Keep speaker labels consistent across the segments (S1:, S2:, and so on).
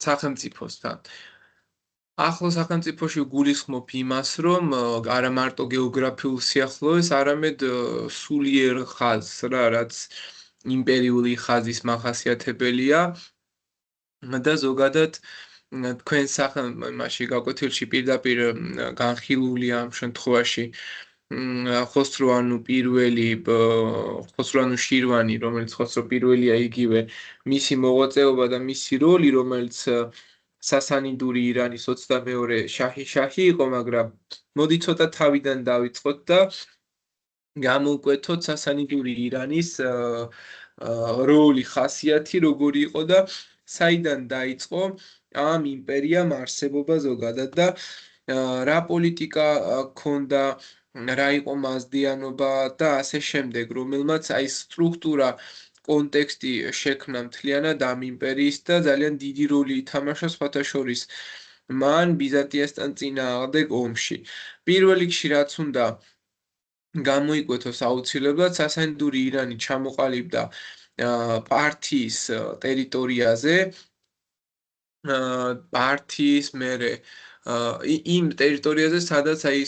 S1: სახელმწიფოსთან. ახლო სახელმწიფოში გულისხმობ იმას, რომ არა მარტო გეოგრაფიულ სიახლოვეს, არამედ სულიერ ხაზს რა, რაც იმპერიული ხაზის მახასიათებელია და ზოგადად თქვენ იმაში გაკვეთილში პირდაპირ განხილულია ამ შემთხვევაში ხოსროანუ პირველი ხოსროანუ შირვანი, რომელიც ხოსრო პირველია იგივე მისი მოღვაწეობა და მისი როლი, რომელიც სასანიდური ირანის 22-ე შაჰი იყო, მაგრამ მოდი ცოტა თავიდან დავიწყოთ და გამოვკვეთოთ სასანიდური ირანის როლი, ხასიათი როგორი იყო და საიდან დაიწყო ამ იმპერიამ არსებობა ზოგადად და რა პოლიტიკა ჰქონდა, რა იყო მაზდიანობა და ასე შემდეგ, რომელმაც აი სტრუქტურა კონტექსტი შექმნა მთლიანად ამ იმპერიის და ძალიან დიდი როლი ითამაშა სხვათა შორის მან ბიზანტიასთან წინააღმდეგ ომში. პირველ რიგში რაც უნდა გამოიკვეთოს აუცილებლად, სასანიდური ირანი ჩამოყალიბდა პართიის ტერიტორიაზე, პართიის მერე იმ ტერიტორიაზე, სადაც აი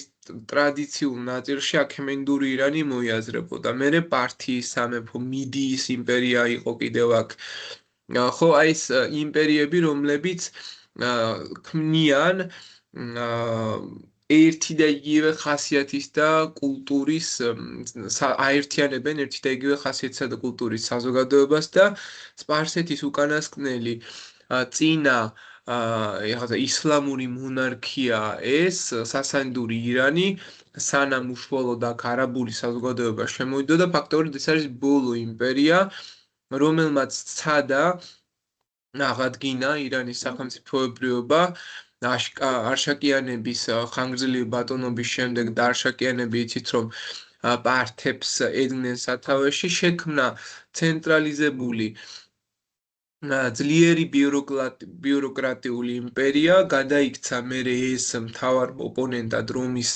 S1: ტრადიციულ ნაწილში აქემენდური ირანი მოიაზრებოდა. მერე პართიის სამეფო, მიდიის იმპერია იყო კიდევ აქ. ხო, აი ეს იმპერიები, რომლებიც ქმნიან ერთი და იგივე ხასიათის და კულტურის აერთიანებენ ერთი და იგივე ხასიათისა და კულტურის საზოგადოებას და სპარსეთის უკანასკნელი წინა ისლამური მონარქია ეს სასანიდური ირანი სანამ უშუალოდ აქ არაბული საზოგადოება შემოვიდა და ფაქტობრივად ეს არის ბოლო იმპერია, რომელმაც სცადა აღადგინა ირანის სახელმწიფოებრიობა არშაკიანების ხანგრძლივი ბატონობის შემდეგ და არშაკიანები იცით რომ პართებს ედგნენ სათავეში, შექმნა ცენტრალიზებული ძლიერი ბიუროკრატიული იმპერია, გადაიქცა მერე ეს მთავარ ოპონენტად რომის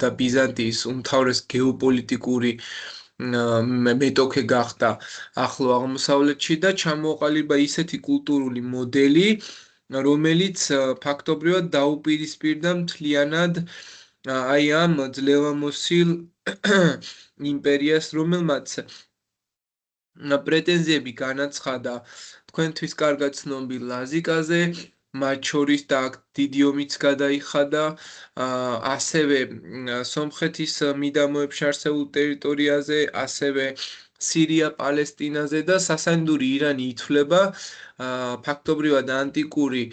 S1: და ბიზანტიის უმთავრეს გეოპოლიტიკური მეტოქე გახდა ახლო აღმოსავლეთში და ჩამოყალიბა ისეთი კულტურული მოდელი, რომელიც ფაქტობრივად დაუპირისპირდა მთლიანად აი ამ ძლევამოსილ იმპერიას, რომელმაც პრეტენზიები განაცხადა თქვენთვის კარგად ცნობილ ლაზიკაზე, მათ შორის და აქ დიდი ომიც გადაიხადა, ასევე სომხეთის მიდამოებში არსებულ ტერიტორიაზე, ასევე სირია-პალესტინაზე და სასანიდური ირანი ითვლება ფაქტობრივად ანტიკური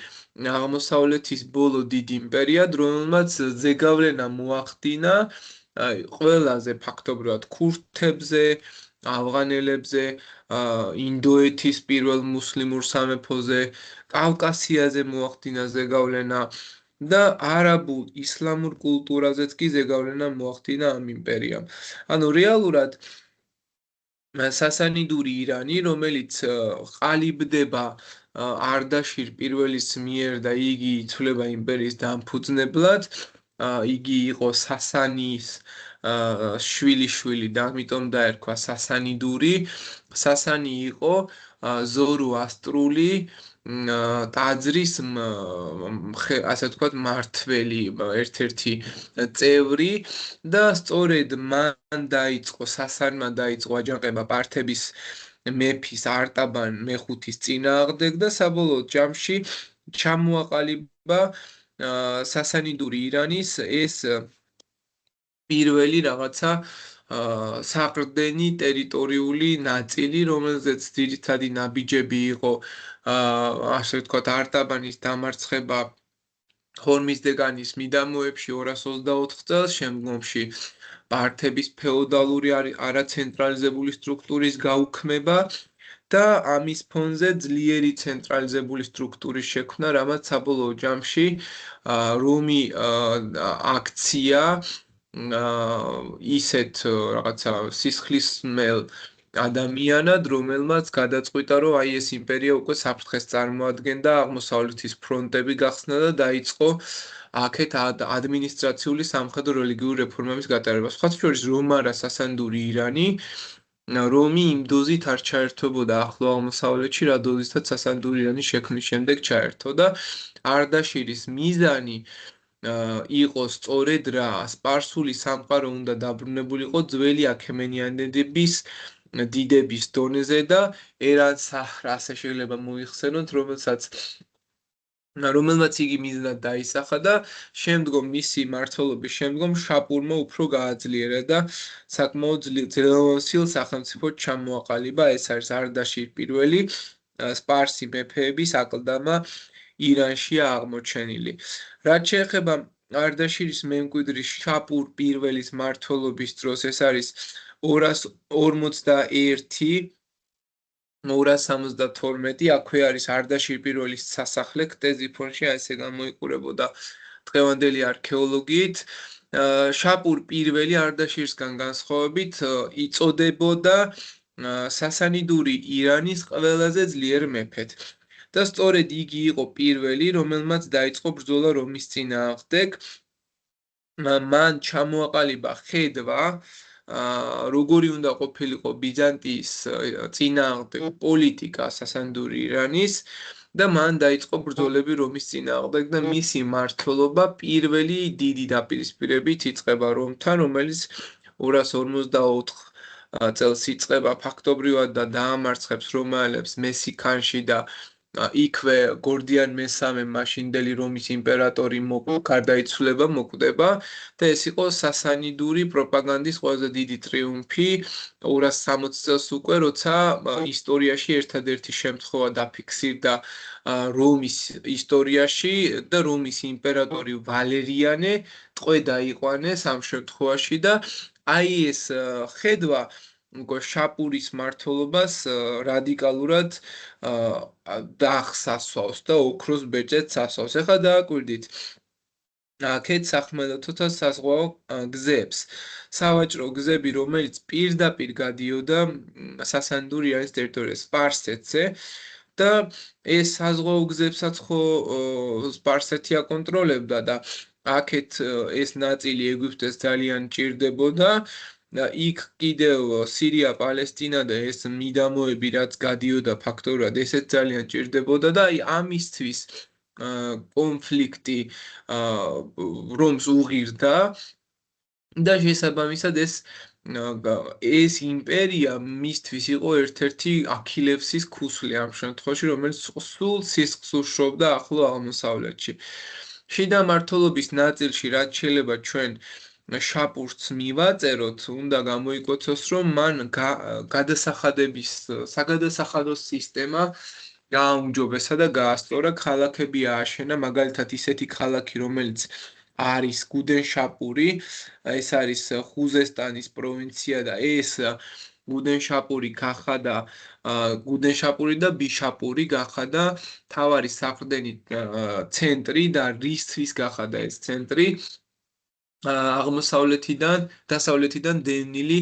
S1: აღმოსავლეთის ბოლო დიდ იმპერიად, რომელმაც ზეგავლენა მოახდინა ყველაზე ფაქტობრივად ქურთებზე, ავღანელებზე, ინდოეთის პირველ მუსლიმურ სამეფოზე, კავკასიაზე მოახდინა ზეგავლენა და არაბულ ისლამურ კულტურაზეც კი ზეგავლენა მოახდინა ამ იმპერიამ. ანუ რეალურად სასანიდური ირანი, რომელიც ყალიბდება არდაშիր პირველის მიერ და იგი ითვლება იმპერიის დამფუძნებლად, იგი იყო სასანის შვილი და ამიტომ დაერქვა სასანიდური. სასანი იყო ზოროასტრული ტაძრის ასე ვთქვათ მართველი ერთ-ერთი წევრი და სწორედ მან სასანმა დაიწყო აჯანყება პართების მეფის არტაბან მეხუთის წინააღმდეგ და საბოლოო ჯამში ჩამოაყალიბა სასანიდური ირანის ეს პირველი რაღაცა საყრდენი ტერიტორიული ნაწილი, რომელზეც ძირითადი ნაბიჯები იყო ასე ვთქვათ არტაბანის დამარცხება ჰორმიზდეგანის მიდამოებში 224 წელს, შემდგომში პართების ფეოდალური არაცენტრალიზებული სტრუქტურის გაუქმება და ამის ფონზე ძლიერი ცენტრალიზებული სტრუქტურის შექმნა, რამაც საბოლოო ჯამში რომი აქცია ისეთ რაღაცა სისხლისმელ ადამიანად, რომელმაც გადაწყვიტა, რომ აი ეს იმპერია უკვე საფრთხეს წარმოადგენდა, აღმოსავლეთის ფრონტები გახსნა და დაიწყო აქეთ ადმინისტრაციული სამხედრო რელიგიური რეფორმების გატარება. სხვათა შორის რომარა სასანიდური ირანი რომი იმ დოზით არ ჩაერთვებოდა ახლო აღმოსავლეთში, რა დოზითაც სასანდური ირანის შექმნის შემდეგ ჩაერთო და არდაშირის მიზანი იყო სწორედ რა სპარსული სამყარო უნდა დაბრუნებულიყო ძველი აქემენიანების დიდების დონეზე და ერან-საჰრა ასე შეიძლება მოიხსენოთ, რომელმაც იგი მიზნად დაისახა და შემდგომ მისი მმართველობის შემდგომ შაპურმა უფრო გააძლიერა და საკმაოდ ძლევამოსილ სახელმწიფოდ ჩამოაყალიბა. ეს არის არდაშիր პირველი სპარსი მეფეების აკლდამა ირანშია აღმოჩენილი. რაც შეეხება არდაშირის მემკვიდრი შაპურ პირველის მმართველობის დროს, ეს არის 241 272, აქვე არის არდაშիր პირველის სასახლე ქტეზიფონში, ასე გამოიყურებოდა დღევანდელი არქეოლოგიით. შაპურ პირველი არდაშირსგან განსხვავებით იწოდებოდა სასანიდური ირანის ყველაზე ძლიერ მეფედ. და სწორედ იგი იყო პირველი, რომელმაც დაიწყო ბრძოლა რომის წინააღმდეგ. მან ჩამოაყალიბა ხედვა როგორი უნდა ყოფილიყო ბიზანტიის წინააღმდეგ პოლიტიკა სასანდური ირანის და მან დაიწყო ბრძოლები რომის წინააღმდეგ და მისი მმართველობა პირველი დიდი დაპირისპირებით იწყება რომთან, რომელიც 254 წელს იწყება ფაქტობრივად და დაამარცხებს რომაელებს მესიქანში და იქვე გორდიან მესამე მაშინდელი რომის იმპერატორი გარდაიცვლება, მოკვდება და ეს იყო სასანიდური პროპაგანდის ყველაზე დიდი ტრიუმფი 260 წელს უკვე, როცა ისტორიაში ერთადერთი შემთხვევა დაფიქსირდა რომის ისტორიაში და რომის იმპერატორი ვალერიანე ტყვე დაიყვანეს ამ შემთხვევაში და აი ეს ხედვა შაპურის მმართველობას რადიკალურად დაახსასვავს და ოქროს ბეჭედს ასვავს. ეხლა დააკვირდით აქეთ სახმელეთოთა საზღვაო გზებს. სავაჭრო გზები, რომელიც პირდაპირ გადიოდა სასანდურ ირანის ტერიტორიაზე, სპარსეთზე და ეს საზღვაო გზებსაც ხო სპარსეთი აკონტროლებდა და აქეთ ეს ნაწილი ეგვიპტეს ძალიან ჭირდებოდა. იქ კიდევ სირია, პალესტინა და ეს მიდამოები, რაც გადიოდა ფაქტობრივად, ესეც ძალიან ჭირდებოდა და აი ამისთვის კონფლიქტი რომს უღირდა და შესაბამისად ეს იმპერია მისთვის იყო ერთ-ერთი აქილევსის ქუსლი ამ შემთხვევაში, რომელიც სულ სისხლს უშრობდა ახლო აღმოსავლეთში. შიდა მმართველობის ნაწილში, რაც შეიძლება ჩვენ შაპურს მივაწეროთ, უნდა გამოიკვეთოს, რომ მან საგადასახადო სისტემა გააუმჯობესა და გაასწორა, ქალაქები ააშენა, მაგალითად ისეთი ქალაქი, რომელიც არის გუდენშაპური, ეს არის ხუზესტანის პროვინცია და ეს გუდენშაპური და ბიშაპური გახადა თავარი საყრდენი ცენტრი და რისთვის გახადა ეს ცენტრი დასავლეთიდან დევნილი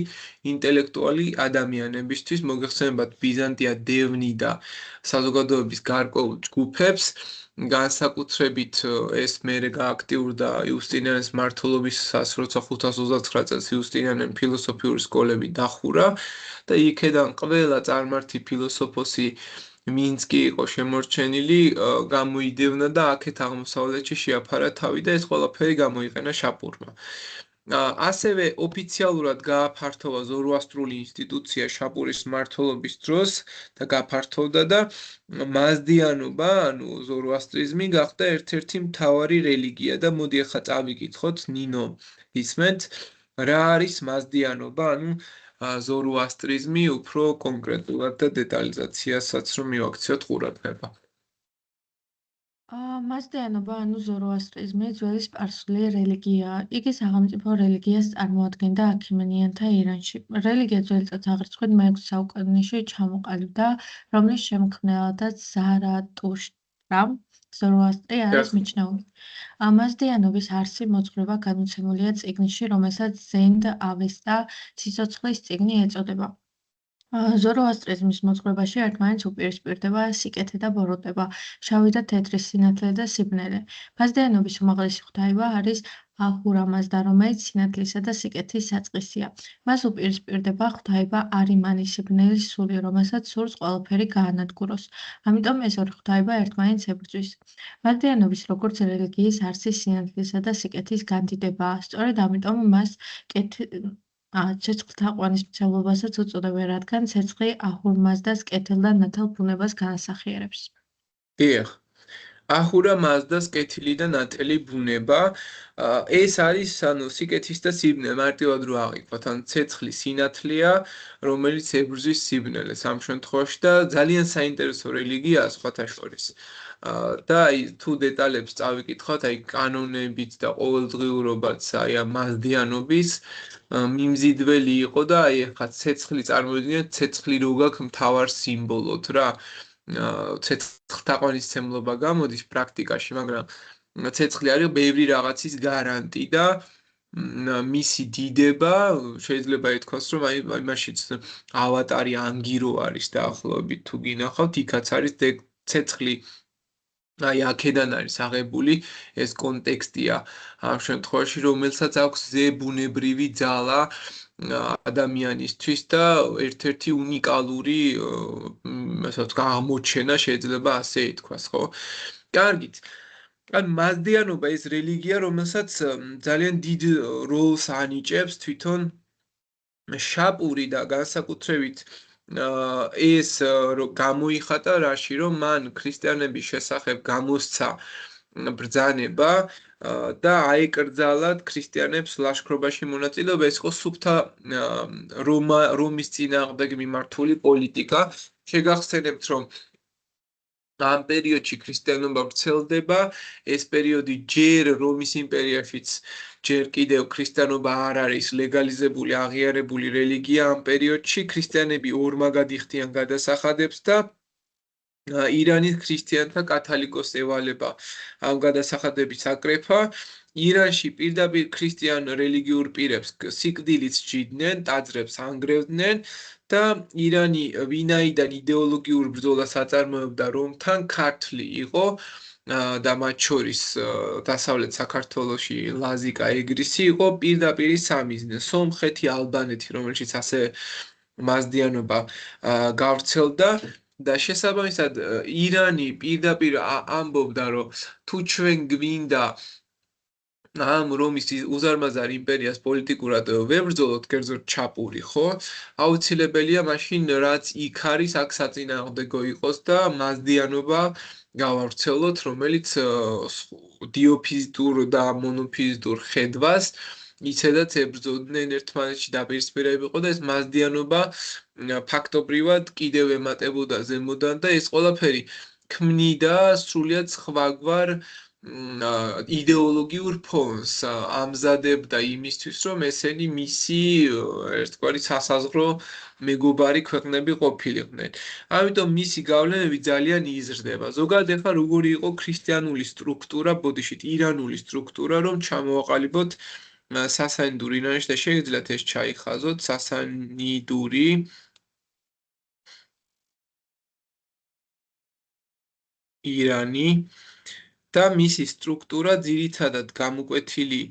S1: ინტელექტუალი ადამიანებისთვის, მოგეხსენებათ ბიზანტია დევნი და საზოგადოების გარკვეულ ჯგუფებს, განსაკუთრებით ეს მერე გააქტიურდა იუსტინიანეს მმართველობისას, როცა 529 წელს იუსტინიანემ ფილოსოფიური სკოლები დახურა და იქედან ყველა წარმართი ფილოსოფოსი ვინც კი იყო შემორჩენილი, გამოიდევნა და აქეთ აღმოსავლეთში შეაფარა თავი და ეს ყველაფერი გამოიყენა შაპურმა. ასევე ოფიციალურად გააფართოვა ზოროასტრული ინსტიტუცია შაპურის მმართველობის დროს და გაფართოვდა და მაზდიანობა, ანუ ზოროასტრიზმი გახდა ერთ-ერთი მთავარი რელიგია და მოდი ახლა წავიკითხოთ ნინო ისმენთ რა არის მაზდიანობა, ანუ ზოროასტრიზმი უფრო კონკრეტულად და დეტალიზაციასაც რომ მივაქციოთ ყურადღება.
S2: მაზდიანობა, ანუ ზოროასტრიზმი ძველი სპარსული რელიგიაა. იგი სახელმწიფო რელიგიას წარმოადგენდა აქემენიანთა ირანში. რელიგია ძველი წელთაღრიცხვით მე-6 საუკუნეში ჩამოყალიბდა, რომლის შემქმნელადაც ზარატუშტრა, ზოროასტრი არის მიჩნეული. მაზდიანობის არსი მოძღვრება გადმოცემულია წიგნში, რომელსაც ზენდ ავესტა სიცოცხლის წიგნი ეწოდება. ზოროასტრიზმის მოძღვრებაში ერთმანეთს უპირისპირდება სიკეთე და ბოროტება, შავი და თეთრი სინათლე და სიბნელე. მაზდიანობის უმაღლესი ღვთაება არის აჰურა მაზდა, რომელიც სინათლისა და სიკეთის საწყისია. მას უპირისპირდება ღვთაება არიმანი, სიბნელის სული, რომელსაც სურს ყველაფერი გაანადგუროს. ამიტომ ეს ორი ღვთაება ერთმანეთს ებრძვის. მადიანობის როგორც რელიგიის არსი სინათლისა და სიკეთის განდიდებაა. სწორედ ამიტომ მას ცეცხლთაყვანის მცველობასაც უწოდებენ, რადგან ცეცხლი აჰურ-მაზდას კეთილ და ნათელ ბუნებას განასახიერებს.
S1: დიახ. აჰურა მაზდას კეთილი და ნათელი ბუნება, ეს არის ანუ სიკეთის და სიბნელე მარტივად რო აღიქვათ, ან ცეცხლი სინათლეა, რომელიც ებრძვის სიბნელეს ამ შემთხვევაში და ძალიან საინტერესო რელიგიაა სხვათა შორის. და აი თუ დეტალებს წავიკითხოთ, აი კანონებით და ყოველდღიურობაც აი ამ მაზდიანობის მიმზიდველი იყო და აი ახლა ცეცხლი წარმოიდგინეთ, ცეცხლი რო გაქვს მთავარ სიმბოლოდ რა. ცეცხლთაყვანისმცემლობა გამოდის პრაქტიკაში, მაგრამ ცეცხლი არის ბევრი რაღაცის გარანტი და მისი დიდება შეიძლება ითქვას, რომ აი იმაშიც ავატარი ანგირო არის დაახლოებით თუ გინახავთ, იქაც არის ცეცხლი. აი აქედან არის აღებული ეს კონტექსტია ამ შემთხვევაში, რომელსაც აქვს ზებუნებრივი ძალა ადამიანისთვის და ერთ-ერთი უნიკალური ასე ვთქვათ, აღმოჩენა შეიძლება ასე ითქვას, ხო? კარგით. ან მაზდიანობა ეს რელიგია, რომელსაც ძალიან დიდ როლს ანიჭებს თვითონ შაპური და განსაკუთრებით ეს გამოიხატა რაში, რომ მან ქრისტიანების შესახებ გამოსცა ბრძანება და აეკრძალათ ქრისტიანებს ლაშქრობაში მონაწილეობა, ეს იყო სუფთა რომის წინააღმდეგ მიმართული პოლიტიკა. შეგახსენებთ, რომ ამ პერიოდში ქრისტიანობა ვრცელდება, ეს პერიოდი ჯერ რომის იმპერიაშიც ჯერ კიდევ ქრისტიანობა არ არის ლეგალიზებული, აღიარებული რელიგია ამ პერიოდში, ქრისტიანები ორმაგად იხდიან გადასახადებს და ირანის ქრისტიანთა კათალიკოს ევალება ამ გადასახადების აკრეფა. ირანში პირდაპირ ქრისტიან რელიგიურ პირებს სიკვდილით სჯიდნენ, ტაძრებს ანგრევდნენ და ირანი ვინაიდან იდეოლოგიურ ბრძოლას აწარმოებდა რომთან, ქართლი იყო და მათ შორის დასავლეთ საქართველოში ლაზიკა ეგრისი იყო პირდაპირ სამიზნე, სომხეთი, ალბანეთი, რომელშიც ასე მაზდიანობა გავრცელდა და შესაბამისად ირანი პირდაპირ ამბობდა, რომ თუ ჩვენ გვინდა ამ რომის უზარმაზარ იმპერიას პოლიტიკურად ვებრძოლოთ, კერძოდ ჩაპური, ხო? აუცილებელია მაშინ რაც იქ არის, აქ საწინააღმდეგო იყოს და მაზდიანობა გავავრცელოთ, რომელიც დიოფიზიტურ და მონოფიზიტურ ხედვას იცედაც ებრძოდნენ ერთმანეთში დაპირისპირება იყო და ეს მაზდიანობა ფაქტობრივად კიდევ ემატებოდა ზემოდან და ეს ყველაფერი ქმნიდა სრულიად სხვაგვარ იდეოლოგიურ ფონს ამზადებდა იმისთვის, რომ ესენი მისი ერთგვარი სასაზღვრო მეგობარი ქვეყნები ყოფილიყვნენ. ამიტომ მისი გავლენები ძალიან იზრდება. ზოგადად ახლა როგორი იყო ქრისტიანული სტრუქტურა, ბოდიშით ირანული სტრუქტურა, რომ ჩამოვაყალიბოთ სასანიდური ირანში და შეგიძლიათ ეს ჩაიხაზოთ, სასანიდური ირანი და მისი სტრუქტურა ძირითადად გამოკვეთილი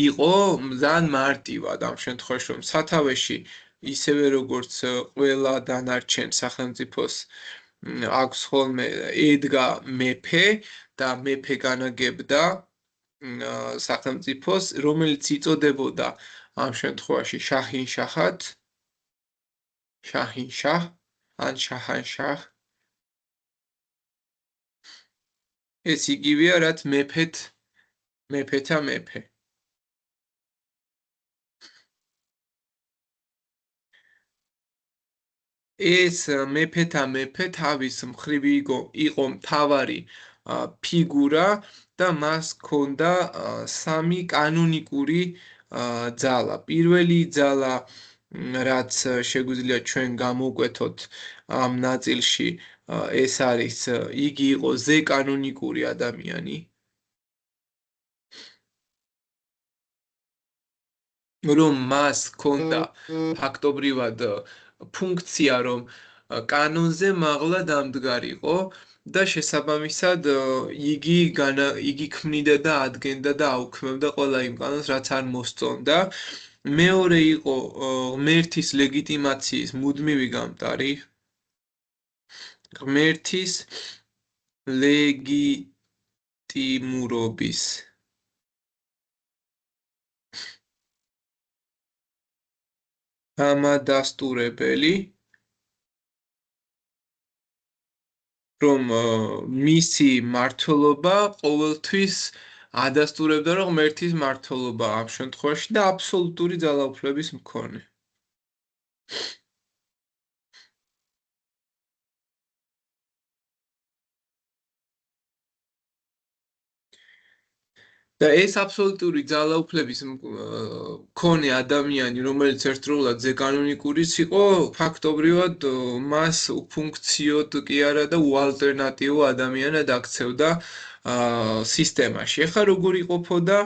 S1: იყო ძალიან მარტივად ამ შემთხვევაში, რომ სათავეში ისევე როგორც ყველა დანარჩენ სახელმწიფოს აქვს ხოლმე ედგა მეფე და მეფე განაგებდა სახელმწიფოს, რომელიც იწოდებოდა ამ შემთხვევაში შაჰინშაჰად, შაჰინშაჰ ან შაჰანშაჰ. ეს იგივეა, რაც მეფეთა მეფე. ეს მეფეთა მეფე თავის მხრივ იყო მთავარი ფიგურა და მას ჰქონდა სამი კანონიკური ძალა. პირველი ძალა, რაც შეგვიძლია ჩვენ გამოვკვეთოთ ამ ნაწილში, ეს არის იგი იყო ზეკანონიკური ადამიანი, რომ მას ჰქონდა ფაქტობრივად ფუნქცია, რომ კანონზე მაღლა დამდგარიყო და შესაბამისად იგი ქმნიდა და ადგენდა და აუქმებდა ყველა იმ კანონს, რაც არ მოსწონდა. მეორე იყო ღმერთის ლეგიტიმაციის მუდმივი გამტარი, ღმერთის ლეგიტიმურობის გამადასტურებელი, რომ მისი მართლობა ყოველთვის ადასტურებდა, რომ ღმერთის მართლობა ამ შემთხვევაში და აბსოლუტური ძალაუფლების მქონე. და ეს აბსოლუტური ძალაუფლების მქონე ადამიანი, რომელიც ერთდროულად ზეკანონიკურიც იყო, ფაქტობრივად მას უფუნქციოდ კი არა და უალტერნატივო ადამიანად აქცევდა სისტემაში. ეხლა როგორი ყოფოდა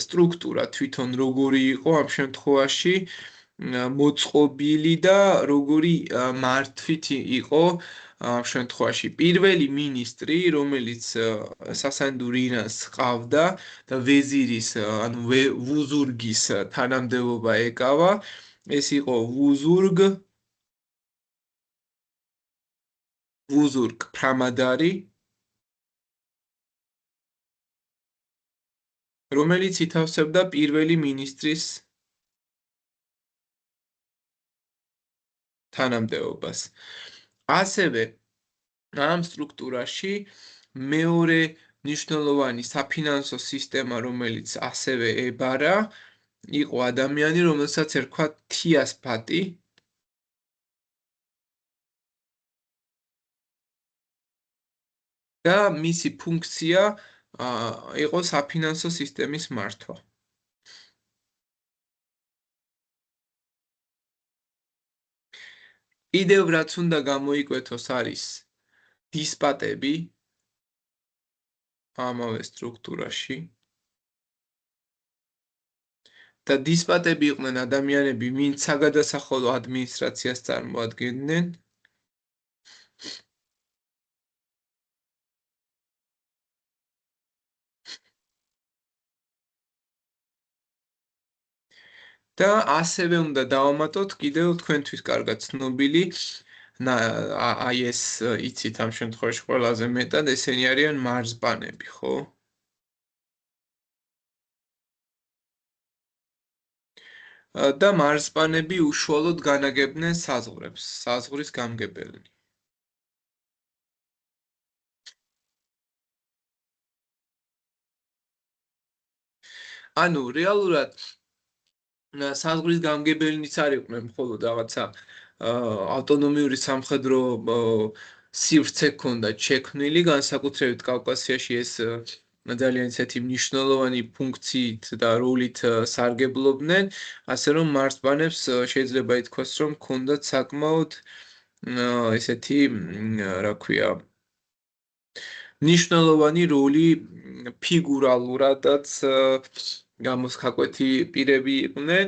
S1: სტრუქტურა თვითონ როგორი იყო ამ შემთხვევაში მოწყობილი და როგორი მართვით იყო ამ შემთხვევაში პირველი მინისტრი, რომელიც სასანდურ ირანს ჰყავდა და ვეზირის, ანუ ვუზურგის თანამდებობა ეკავა, ეს იყო ვუზურგ ფრამადარი, რომელიც ითავსებდა პირველი მინისტრის თანამდებობას. ასევე ამ სტრუქტურაში მეორე მნიშვნელოვანი საფინანსო სისტემა, რომელიც ასევე ებარა, იყო ადამიანი, რომელსაც ერქვა თიას ფატი და მისი ფუნქცია იყო საფინანსო სისტემის მართვა. კიდევ რაც უნდა გამოიკვეთოს არის დისპატები ამავე სტრუქტურაში და დისპატები იყვნენ ადამიანები, ვინც საგადასახადო ადმინისტრაციას წარმოადგენდნენ და ასევე უნდა დავამატოთ კიდევ თქვენთვის კარგად ცნობილი აი ეს იცით ამ შემთხვევაში ყველაზე მეტად ესენი არიან მარზბანები, ხო? და მარზბანები უშუალოდ განაგებდნენ საზღვრებს, საზღვრის გამგებელი. ანუ რეალურად საზღვრის გამგებელნიც არ იყვნენ მხოლოდ რაღაცა ავტონომიური სამხედრო სივრცე ჰქონდათ შექმნილი, განსაკუთრებით კავკასიაში ეს ძალიან ისეთი მნიშვნელოვანი ფუნქციით და როლით სარგებლობდნენ, ასე რომ მარზბანებს შეიძლება ითქვას, რომ ჰქონდათ საკმაოდ ესეთი, რა ქვია, მნიშვნელოვანი როლი ფიგურალურადაც გამოსხაკვეთი პირები იყვნენ.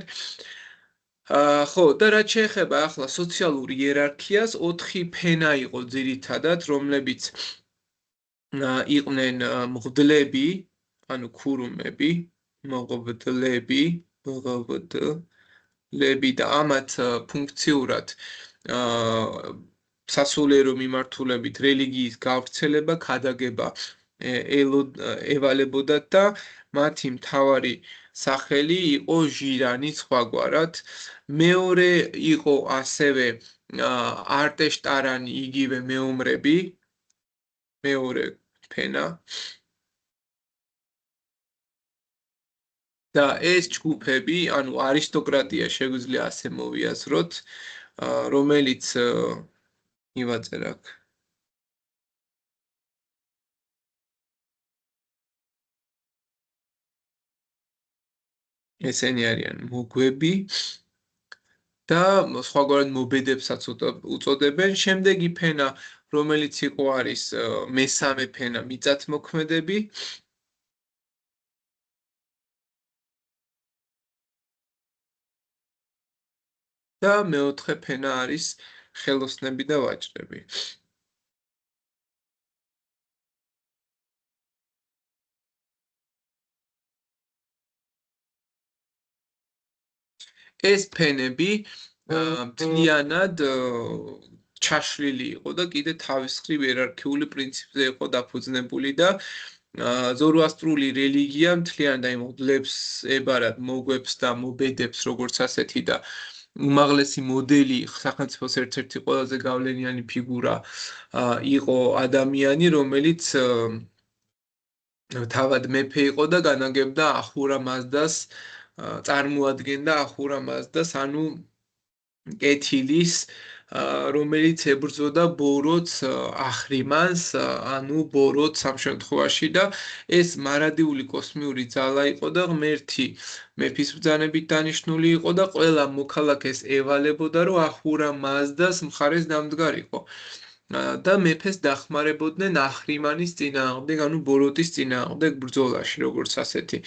S1: ხო, და რაც შეეხება ახლა სოციალურ იერარქიას, 4 ფენა იყო ძირითადად, რომლებიც იყვნენ მღვდლები, ანუ ქურუმები, მღვდლები და ამათ ფუნქციურად სასულიერო მიმართულებით რელიგიის გავრცელება, ქადაგება ევალებოდათ და მათი მთავარი სახელი იყო ჟირანი სხვაგვარად. მეორე იყო ასევე არტეშტარანი, იგივე მეომრები, მეორე ფენა. და ეს ჯგუფები, ანუ არისტოკრატია შეგვიძლია ასე მოვიაზროთ, რომელიც მივაწერე აქ. ესენი არიან მოგვები და სხვაგვარად მობედებსაც უწოდებენ. შემდეგი ფენა, რომელიც იყო არის მესამე ფენა, მიწათმოქმედები. და მეოთხე ფენა არის ხელოსნები და ვაჭრები. ეს ფენები მთლიანად ჩაშლილი იყო და კიდე თავის მხრივ იერარქიული პრინციპზე იყო დაფუძნებული და ზოროასტრული რელიგია მთლიანად აი მოდლებს ებარად მოგვებს და მობედებს როგორც ასეთი და უმაღლესი მოდელი სახელმწიფოს ერთ-ერთი ყველაზე გავლენიანი ფიგურა იყო ადამიანი, რომელიც თავად მეფე იყო და განაგებდა ახურა მაზდას, წარმოადგენდა ახურა მაზდას, ანუ კეთილის, რომელიც ებრძოდა ბოროტს ახრიმანს, ანუ ბოროტს ამ შემთხვევაში და ეს მარადიული კოსმიური ძალა იყო და ღმერთი მეფის ბრძანებით დანიშნული იყო და ყველა მოქალაქეს ევალებოდა, რომ ახურა მაზდას მხარეს დამდგარიყო. და მეფეს დახმარებოდნენ ახრიმანის წინააღმდეგ, ანუ ბოროტის წინააღმდეგ ბრძოლაში, როგორც ასეთი.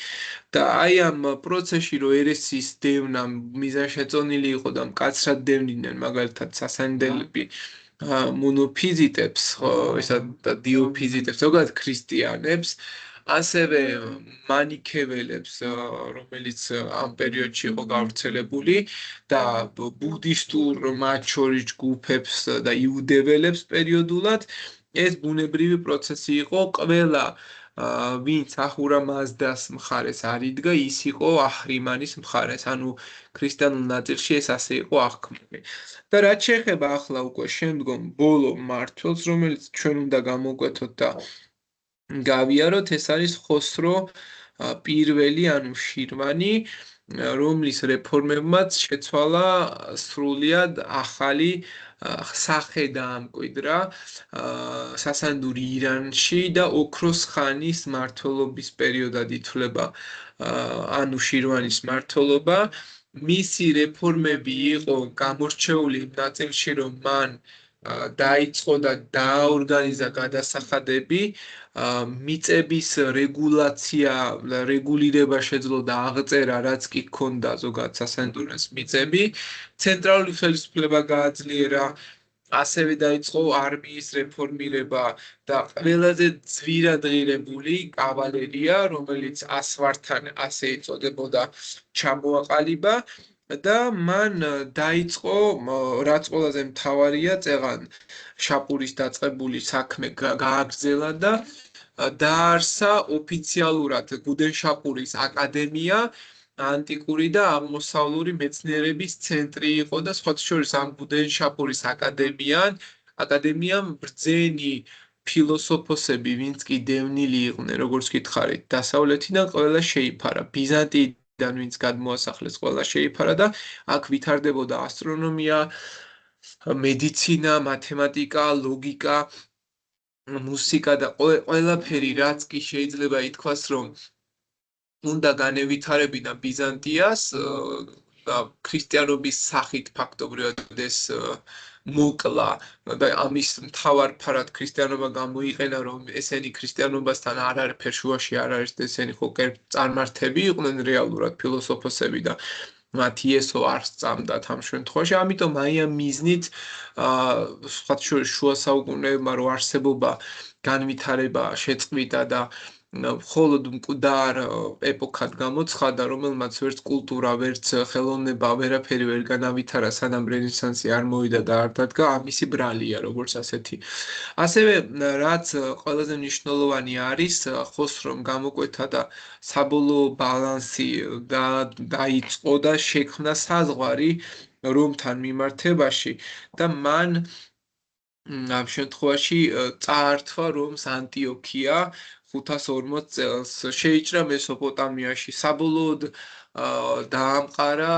S1: და აი ამ პროცესში, რომ ერესის დევნა მიზანშეწონილი იყო და მკაცრად დევნიდნენ, მაგალითად, სასანიდელები მონოფიზიტებს, ესა და დიოფიზიტებს, ზოგადად ქრისტიანებს, ასევე მანიქეველებს, რომელიც ამ პერიოდში იყო გავრცელებული და ბუდისტურ მათ შორის ჯგუფებს და იუდეველებს პერიოდულად ეს ბუნებრივი პროცესი იყო ყველა ვინც ახურა მაზდას მხარეს არიდგა ის იყო ახრიმანის მხარეს ანუ ქრისტიანულ ნაწილში ეს ასე იყო აღქმული და რაც შეეხება ახლა უკვე შემდგომ ბოლო მმართველს რომელიც ჩვენ უნდა გამოვკვეთოთ და გავიაროთ ეს არის ხოსრო პირველი ანუ შირვანი რომლის რეფორმებმაც შეცვალა სრულიად ახალი სახე დაამკვიდრა სასანდურ ირანში და ოქროს ხანის მმართველობის პერიოდად ითვლება ანუ შირვანის მმართველობა მისი რეფორმები იყო გამორჩეული იმ ნაწილში რომ მან დაიწყო და დააორგანიზა გადასახადები მიწების რეგულაცია რეგულირება შეძლო და აღწერა რაც კი ჰქონდა ზოგადად სასანტურას მიწები ცენტრალური ხელისუფლება გააძლიერა ასევე დაიწყო არმიის რეფორმირება და ყველაზე ძვირადღირებული კავალერია რომელიც ასვართან ასე ეწოდებოდა ჩამოაყალიბა და მან დაიწყო რაც ყველაზე მთავარია წეღან შაპურის დაწყებული საქმე გააგრძელა და დაარსა ოფიციალურად გუდენშაპურის აკადემია ანტიკური და აღმოსავლური მეცნიერების ცენტრი იყო და სხვა შორის ამ გუდენშაპურის აკადემიამ ბრძენი ფილოსოფოსები ვინც კი დევნილი იყვნენ როგორც გითხარით დასავლეთიდან ყველა შეიფარა ბიზანტიიდან ვინც გადმოასახლეს ყველა შეიფარა და აქ ვითარდებოდა ასტრონომია მედიცინა მათემატიკა ლოგიკა მუსიკა და ყველაფერი რაც კი შეიძლება ითქვას რომ უნდა განევითარებინა ბიზანტიას და ქრისტიანობის სახით ფაქტობრივად ეს მოკლა და ამის მთავარ ფარად ქრისტიანობა გამოიყენა რომ ესენი ქრისტიანობასთან არ არაფერ შუაში არ არის ესენი ხო წარმართები იყვნენ რეალურად ფილოსოფოსები და მათ იესო არ სწამდათ ამ შემთხვევაში ამიტომ აი ამ მიზნით სხვა შორის შუა საუკუნეებმა რო არსებობა განვითარება შეწყვიტა და მხოლოდ მკვდარ ეპოქად გამოცხადა, რომელმაც ვერც კულტურა, ვერც ხელოვნება, ვერაფერი ვერ განავითარა, სანამ რენესანსი არ მოვიდა და არ დადგა, ამისი ბრალია, როგორც ასეთი. ასევე რაც ყველაზე მნიშვნელოვანი არის, ხოსრომ გამოკვეთა და საბოლოო ბალანსი დაიწყო და შექმნა საზღვარი რომთან მიმართებაში და მან ამ შემთხვევაში წაართვა რომს ანტიოქია 540 წელს შეიჭრა მესოპოტამიაში საბოლოოდ დაამყარა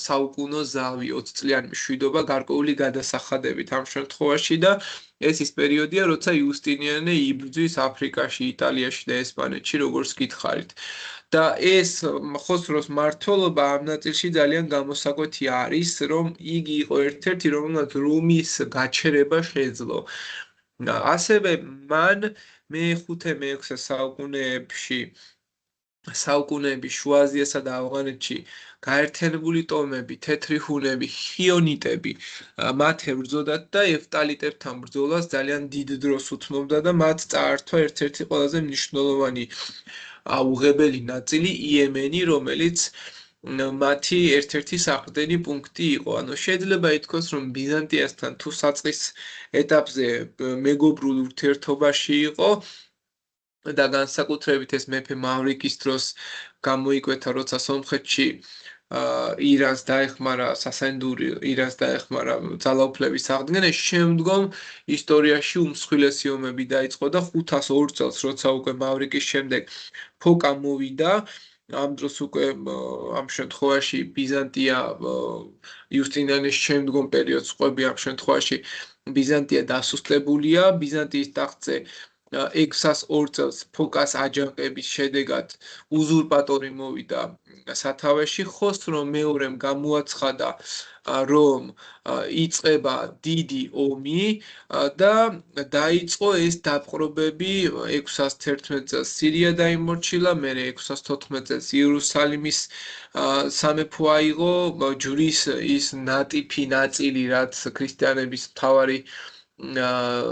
S1: საუკუნო ზავი 20 წლიანი მშვიდობა გარკვეული გადასახადებით ამ შემთხვევაში და ეს ის პერიოდია როცა იუსტინიანე იბრძვის აფრიკაში იტალიაში და ესპანეთში როგორც გითხარით და ეს ხოსროს მმართველობა ამ ნაწილში ძალიან გამოსაკვეთი არის რომ იგი იყო ერთ-ერთი რომელმაც რომის გაჩერება შეძლო ასევე მან მე-5-მე-6 საუკუნეების შუა აზიასა და ავღანეთში გაერთიანებული ტომები, თეთრი ჰუნები, ხიონიტები მათ ებრძოდათ და ეფტალიტებთან ბრძოლას ძალიან დიდ დროს უთმობდა და მათ წაართვა ერთ-ერთი ყველაზე მნიშვნელოვანი აუღებელი ნაწილი იემენი, რომელიც მათი ერთ-ერთი საყრდენი პუნქტი იყო. ანუ შეიძლება ითქვას, რომ ბიზანტიასთან თუ საწყის ეტაპზე მეგობრულ ურთიერთობაში იყო და განსაკუთრებით ეს მეფე მავრიკის დროს გამოიკვეთა, როცა სომხეთში ირანს დაეხმარა სასანდური ირანს დაეხმარა ძალაუფლების აღდგენა, შემდგომ ისტორიაში უმსხვილესი ომები დაიწყო და 502 წელს, როცა უკვე მავრიკის შემდეგ ფოკა მოვიდა, ამ დროს უკვე ამ შემთხვევაში ბიზანტია იუსტინიანეს შემდგომ პერიოდს ყვები, ამ შემთხვევაში ბიზანტია დასუსტებულია, ბიზანტიის ტახტზე 602 წელს ფოკას აჯანყების შედეგად უზურპატორი მოვიდა სათავეში. ხოსრო მეორემ გამოაცხადა, რომ იწყება დიდი ომი და დაიწყო ეს დაპყრობები. 611 წელს სირია დაიმორჩილა, მერე 614 წელს იერუსალიმის სამეფო აიღო, ჯვრის ის ნატიფი ნაწილი, რაც ქრისტიანების მთავარი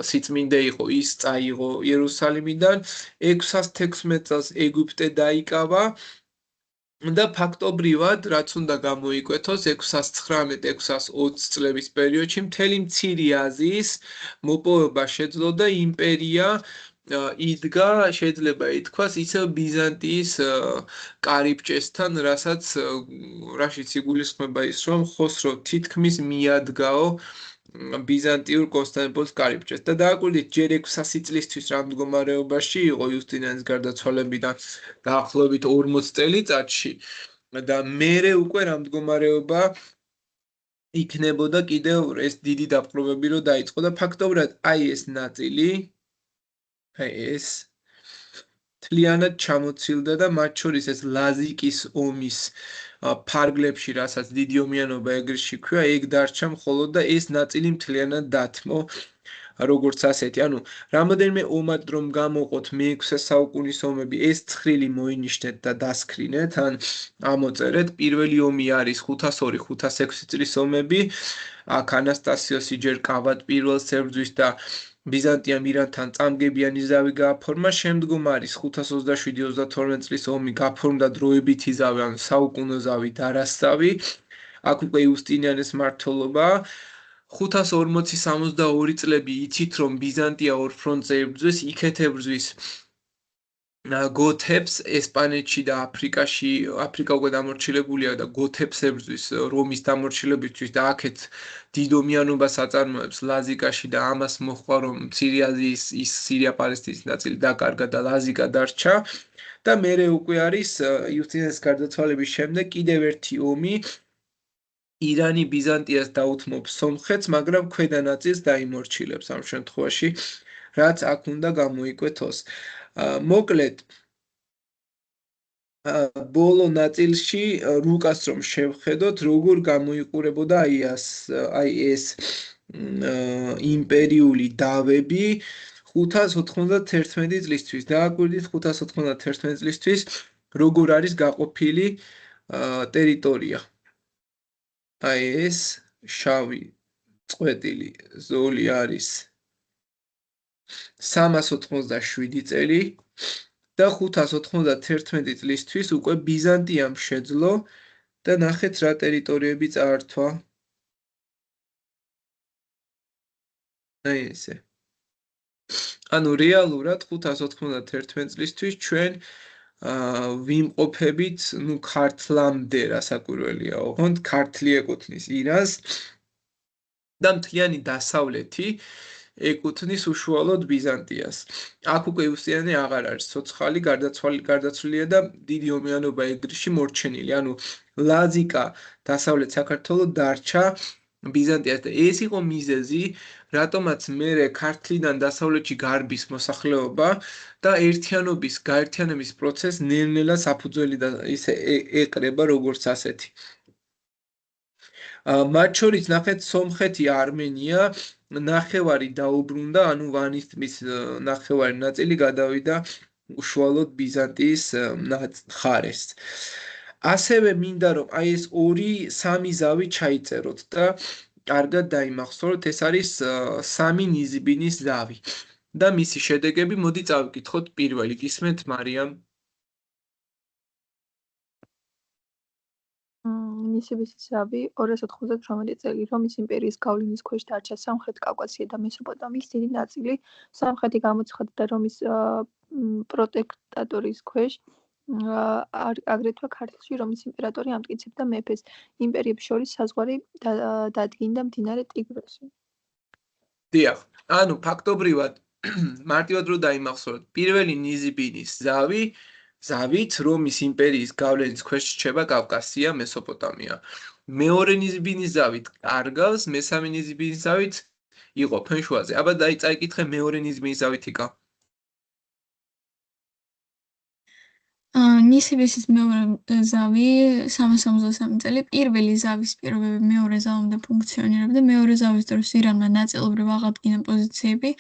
S1: სიწმინდე იყო, ის წაიღო იერუსალიმიდან. 616 წელს ეგვიპტე დაიკავა და ფაქტობრივად, რაც უნდა გამოიკვეთოს, 619-620 წლების პერიოდში მთელი მცირე აზიის მოპოვება შეძლო და იმპერია იდგა, შეიძლება ითქვას, ისევ ბიზანტიის კარიბჭესთან, რაშიც იგულისხმება ის, რომ ხოსრო თითქმის მიადგაო ბიზანტიურ კონსტანტინოპოლის კარიბჭეს და დააკვირდით, ჯერ 600 წლისთვის რა მდგომარეობაში იყო იუსტინიანეს გარდაცვალებიდან დაახლოებით 40 წელიწადში და მერე უკვე რა მდგომარეობა იქნებოდა კიდევ ეს დიდი დაპყრობები რო დაიწყო და ფაქტობრივად აი ეს ნაწილი აი ეს თლიანად ჩამოცილდა და მათ შორის ეს ლაზიკის ომის ფარგლებში, რასაც დიდი ომიანობა ეგრისში ქვია, ეგ დარჩა მხოლოდ და ეს ნაწილი მთლიანად დათმო, როგორც ასეთი. ანუ რამოდენიმე ომად რომ გამოყოთ მე-6 საუკუნის ომები, ეს ცხრილი მოინიშნეთ და დასკრინეთ, ან ამოწერეთ. პირველი ომი არის 502-506 წლის ომები. აქ ანასტასიოსი ჯერ კავად პირველს ებრძვის და ბიზანტიამ ირანთან წამგებიანი ზავი გააფორმა. შემდგომ არის 527-32 წლის ომი, გაფორმდა დროებითი ზავი, ანუ საუკუნო ზავი, დარასწავი. აქ უკვე იუსტინიანეს მმართველობა. 540-62 წლები იცით, რომ ბიზანტია ორ ფრონტზე ებრძვის, იქეთ ებრძვის გოთებს ესპანეთში და აფრიკაში, აფრიკა უკვე დამორჩილებულია და გოთებს ებრძვის რომის დამორჩილებისთვის და აქეთ დიდ ომიანობას აწარმოებს ლაზიკაში და ამას მოჰყვა, რომ მცირე აზიის ის სირია-პალესტინის ნაწილი დაკარგა და ლაზიკა დარჩა და მერე უკვე არის იუსტინიანეს გარდაცვალების შემდეგ კიდევ ერთი ომი. ირანი ბიზანტიას დაუთმობს სომხეთს, მაგრამ ქვედა ნაწილს დაიმორჩილებს ამ შემთხვევაში, რაც აქ უნდა გამოიკვეთოს. მოკლედ, ბოლო ნაწილში რუკას რომ შევხედოთ, როგორ გამოიყურებოდა აი ეს იმპერიული დავები 591 წლისთვის. დააკვირდით 591 წლისთვის როგორ არის გაყოფილი ტერიტორია. აი ეს შავი წყვეტილი ზოლი არის 387 წელი და 591 წლისთვის უკვე ბიზანტიამ შეძლო და ნახეთ რა ტერიტორიები წაართვა. აი ესე. ანუ რეალურად 591 წლისთვის ჩვენ ვიმყოფებით, ქართლამდე რასაკვირველია, ოღონდ ქართლი ეკუთვნის ირანს და მთლიანი დასავლეთი ეკუთვნის უშუალოდ ბიზანტიას. აქ უკვე იუსტინიანე აღარ არის ცოცხალი, გარდაცვლილია და დიდი ომიანობა ეგრისში მორჩენილი. ანუ ლაზიკა დასავლეთ საქართველოს დარჩა ბიზანტიას და ეს იყო მიზეზი, რატომაც მერე ქართლიდან დასავლეთში გარბის მოსახლეობა და გაერთიანების პროცესს ნელ-ნელა საფუძველი და ისე ეყრება როგორც ასეთი. მათ შორის ნახეთ სომხეთი, არმენია, ნახევარი დაუბრუნდა, ანუ ვანის ტბის ნახევარი ნაწილი გადავიდა უშუალოდ ბიზანტიის მხარეს. ასევე მინდა რომ აი ეს 2-3 ზავი ჩაიწეროთ და კარგად დაიმახსოვროთ, ეს არის 3 ნიზიბინის ზავი და მისი შედეგები. მოდი წავიკითხოთ პირველი. გისმენთ მარიამ?
S3: ნისიბისის ზავი 298 წელი რომის იმპერიის გავლენის ქვეშ დარჩა სამხრეთ კავკასია და მესოპოტამიის დიდი ნაწილი სამხრეთი გამოცხადდა და რომის პროტექტორატის ქვეშ აგრეთვე ქართლში რომის იმპერატორი ამტკიცებდა მეფეს იმპერიებს შორის საზღვარი დადგინდა მდინარე ტიგროსი.
S1: დიახ, ანუ ფაქტობრივად მარტივად რო დაიმახსოვროთ, პირველი ნიზიბინის ზავით რომის იმპერიის გავლენის ქვეშ რჩება კავკასია, მესოპოტამია. მეორე ნიზიბინის ზავით კარგავს, მესამე ნიზიბინის ზავით იყო ფენშუაზე. აბა წაიკითხე მეორე ნიზიბინის ზავით იკა.
S4: ნისიბისის მეორე ზავი 363 წელი პირველი ზავის პირობები მეორე ზავამდე ფუნქციონირებდა. მეორე ზავის დროს ირანმა ნაწილობრივ აღადგინა პოზიციები.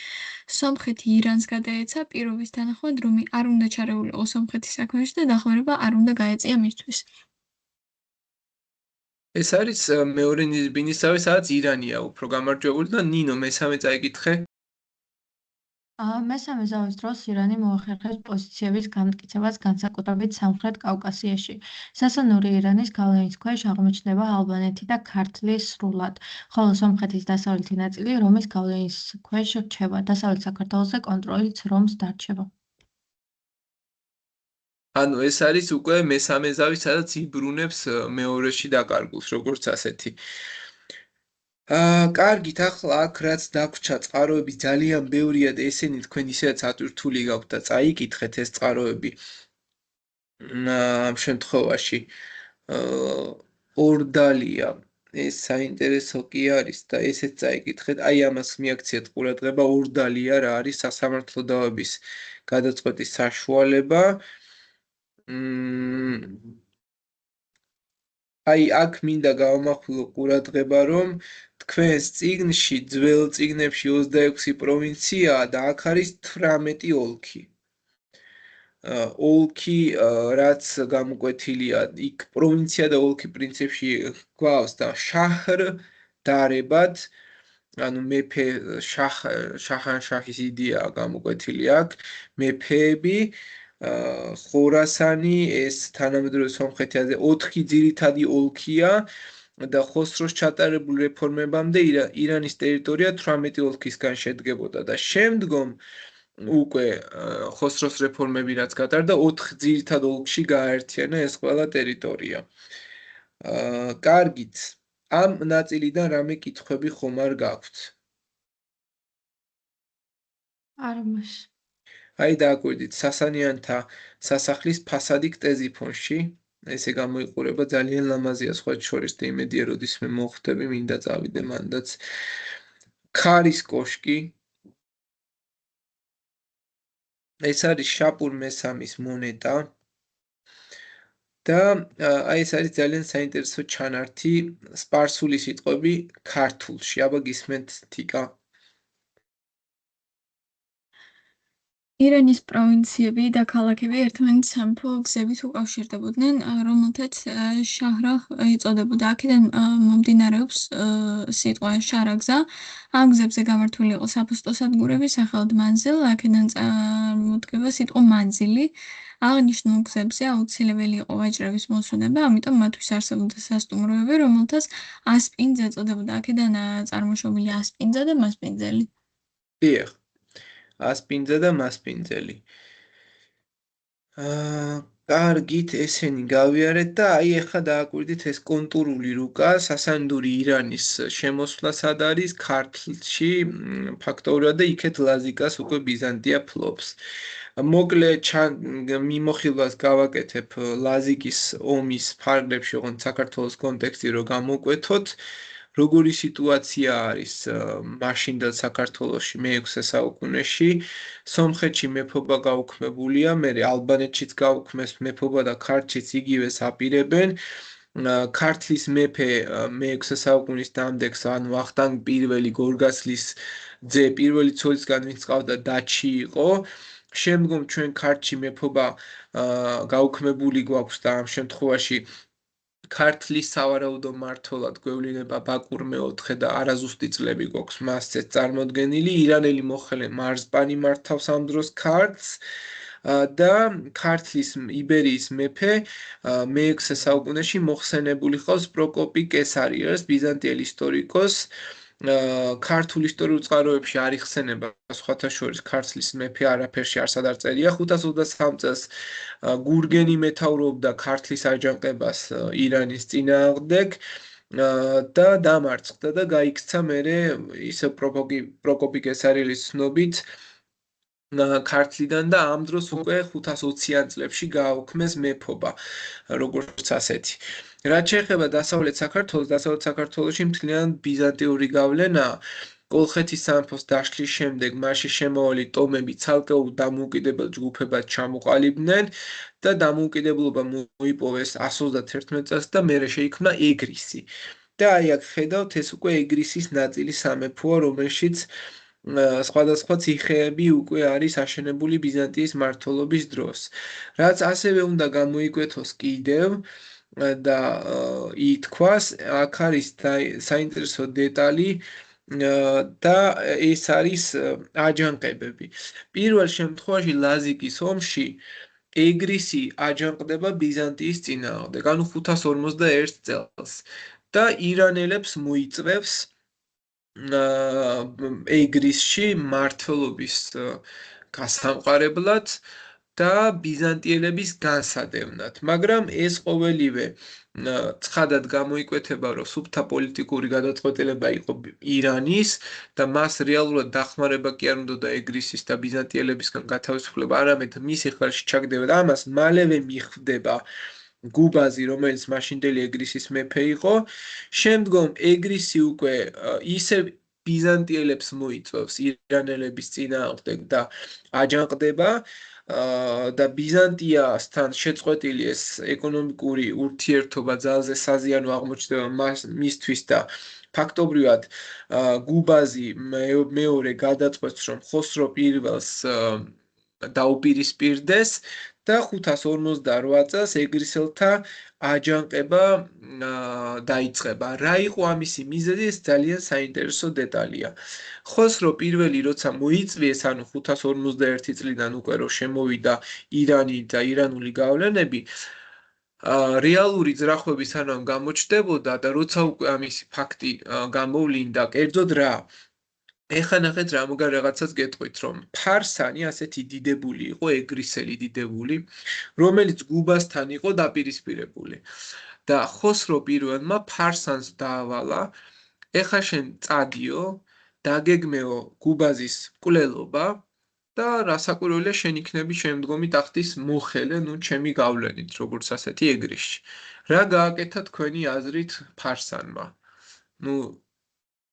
S4: სომხეთი ირანს გადაეცა პირობის თანახმად, რომ არ უნდა ჩარეულიყო სომხეთის საქმეში და დახმარება არ უნდა გაეწია მისთვის.
S1: ეს არის მეორე ნიზიბინის ზავი, სადაც ირანია უფრო გამარჯვებული და ნინო მესამე წაიკითხე.
S2: მესამე ზავის დროს ირანი მოახერხებს პოზიციების განმტკიცებას განსაკუთრებით სამხრეთ კავკასიაში. სასანური ირანის გავლენის ქვეშ აღმოჩნდება ალბანეთი და ქართლი სრულად, ხოლო სომხეთის დასავლეთი ნაწილი რომის გავლენის ქვეშ რჩება. დასავლეთ საქართველოზე კონტროლიც რომს დარჩება.
S1: ანუ ეს არის უკვე მესამე ზავი, სადაც იბრუნებს მეორეში დაკარგულს, როგორც ასეთი. კარგით, ახლა აქ რაც დაგვრჩა წყაროები ძალიან ბევრია და ესენი თქვენ ისედაც ატვირთული გაქვთ და წაიკითხეთ ეს წყაროები. ამ შემთხვევაში ორდალია ეს საინტერესო კი არის და ესეც წაიკითხეთ. აი ამას მიაქციეთ ყურადღება, ორდალია რა არის სასამართლო დავების გადაწყვეტის საშუალება. აი აქ მინდა გავამახვილო ყურადღება, რომ თქვენს წიგნში, ძველ წიგნებში 26 პროვინციაა და აქ არის 18 ოლქი. ოლქი რაც გამოკვეთილია, იქ პროვინცია და ოლქი პრინციპში გვავს და შაჰრ დარებად, ანუ მეფე შაჰანშაჰის იდეაა გამოკვეთილი აქ, მეფეები, ხორასანი, ეს თანამედროვე სომხეთაზე 4 ძირითადი ოლქია და ხოსროს ჩატარებულ რეფორმებამდე ირანის ტერიტორია 18 ოლქისგან შედგებოდა და შემდგომ უკვე ხოსროს რეფორმები რაც გატარდა 4 ძირითად ოლქში გააერთიანა ეს ყველა ტერიტორია. კარგით, ამ ნაწილიდან რამე კითხვები ხომ არ გაქვთ?
S2: არ მას.
S1: აი დააკვირდით, სასანიანთა სასახლის ფასადი ქტეზიფონში, ესე გამოიყურება ძალიან ლამაზია სხვათა შორის და იმედია როდისმე მოხვდები, მინდა წავიდე მანდაც. ქარის კოშკი. ეს არის შაპურ მესამის მონეტა. და აი ეს არის ძალიან საინტერესო ჩანართი სპარსული სიტყვები ქართულში. აბა გისმენთ თიკა.
S4: ირანის პროვინციები და ქალაქები ერთმანეთს სამეფო გზებით უკავშირდებოდნენ, რომელთაც შაჰრაჰ ეწოდებოდა. აქედან მომდინარეობს სიტყვა შარაგზა. ამ გზებზე გამართული იყო საფოსტო სადგურები სახელად მანზილ, აქედან წარმოდგება სიტყვა მანზილი. აღნიშნულ გზებზე აუცილებელი იყო ვაჭრების მოსვენება, ამიტომ მათთვის არსებობდა სასტუმროები, რომელთაც ასპინძე ეწოდებოდა. აქედან წარმოშობილია ასპინძა და მასპინძელი.
S1: დიახ. ასპინძა და მასპინძელი. კარგით, ესენი გავიარეთ და აი ახლა დააკვირდით ეს კონტურული რუკა სასანდური ირანის შემოსვლასად არის ქართლში ფაქტობრივად და იქეთ ლაზიკას უკვე ბიზანტია ფლობს. მოკლე მიმოხილვას გავაკეთებ ლაზიკის ომის ფარგლებში, ოღონდ საქართველოს კონტექსტი რო გამოკვეთოთ, როგორი სიტუაცია არის მაშინდელ საქართველოში მე-6 საუკუნეში. სომხეთში მეფობა გაუქმებულია, მერე ალბანეთშიც გაუქმეს მეფობა და ქართლშიც იგივეს აპირებენ. ქართლის მეფე მე-6 საუკუნის დამდეგს, ანუ ვახტანგ პირველი გორგასლის ძე პირველი ცოლისგან ვინც ყავდა დაჩი იყო. შემდგომ ჩვენ ქართლში მეფობა გაუქმებული გვაქვს და ამ შემთხვევაში ქართლის სავარაუდო მმართველად გვევლინება ბაკურ მეოთხე და არაზუსტი წლები გვაქვს მასწეც წარმოდგენილი. ირანელი მოხელე მარზპანი მართავს ამ დროს ქართლს. და ქართლის იბერიის მეფე მე-6 საუკუნეში მოხსენებული ყავს პროკოპი კესარიას, ბიზანტიელ ისტორიკოსს. ქართულ ისტორიულ წყაროებში არ იხსენება სხვათა შორის ქართლის მეფე არაფერში არსად არ წერია. 523 წელს გურგენი მეთაურობდა ქართლის აჯანყებას ირანის წინააღმდეგ და დამარცხდა და გაიქცა მერე ისე პროკოპი კესარიელის ცნობით ქართლიდან და ამ დროს უკვე 520-იან წლებში გააუქმეს მეფობა, როგორც ასეთი. რაც შეეხება დასავლეთ საქართველოში მთლიანად ბიზანტიური გავლენა კოლხეთის სამეფოს დაშლის შემდეგ მასში შემავალი ტომები ცალკეულ დამოუკიდებელ ჯგუფებად ჩამოყალიბდნენ და დამოუკიდებლობა მოიპოვეს 131 წელს და მერე შეიქმნა ეგრისი. და აი აქ ხედავთ, ეს უკვე ეგრისის ნაწილი სამეფოა, რომელშიც სხვადასხვა ციხეები უკვე არის აშენებული ბიზანტიის მმართველობის დროს. რაც ასევე უნდა გამოიკვეთოს კიდევ და ითქვას, აქ არის საინტერესო დეტალი და ეს არის აჯანყებები. პირველ შემთხვევაში ლაზიკის ომში ეგრისი აჯანყდება ბიზანტიის წინააღმდეგ, ანუ 551 წელს და ირანელებს მოიწვევს ეგრისში მმართველობის გასამყარებლად და ბიზანტიელების განსადევნად, მაგრამ ეს ყოველივე ცხადად გამოიკვეთება, რომ სუფთა პოლიტიკური გადაწყვეტილება იყო ირანის და მას რეალურად დახმარება კი არ უნდოდა ეგრისის და ბიზანტიელებისგან გათავისუფლება, არამედ მისი ხელში ჩაგდება და ამას მალევე მიხვდება გუბაზი, რომელიც მაშინდელი ეგრისის მეფე იყო. შემდგომ ეგრისი უკვე ისევ ბიზანტიელებს მოიწვევს ირანელების წინააღმდეგ და აჯანყდება და ბიზანტიასთან შეწყვეტილი ეს ეკონომიკური ურთიერთობა ძალზე საზიანო აღმოჩნდება მისთვის და ფაქტობრივად გუბაზი მეორე გადაწყვეტს, რომ ხოსრო პირველს დაუპირისპირდეს და 558 წელს ეგრისელთა აჯანყება დაიწყება. რა იყო ამისი მიზეზი? ეს ძალიან საინტერესო დეტალია. ხოსრო პირველი როცა მოიწვიეს, ანუ 551 წლიდან უკვე რომ შემოვიდა ირანი და ირანული გავლენები, რეალური ძრახვები სანამ გამოჩნდებოდა და როცა უკვე ამისი ფაქტი გამოვლინდა, კერძოდ რა? ეხლა ნახეთ რამოგან რაღაცას გეტყვით, რომ ფარსანი ასეთი დიდებული იყო, ეგრისელი დიდებული, რომელიც გუბასთან იყო დაპირისპირებული. და ხოსრო პირველმა ფარსანს დაავალა, ეხლა შენ წადიო, დაგეგმეო გუბაზის მკვლელობა და რასაკვირველია შენ იქნები შემდგომი ტახტის მოხელე, ჩემი გავლენით, როგორც ასეთი ეგრისში. რა გააკეთა თქვენი აზრით ფარსანმა?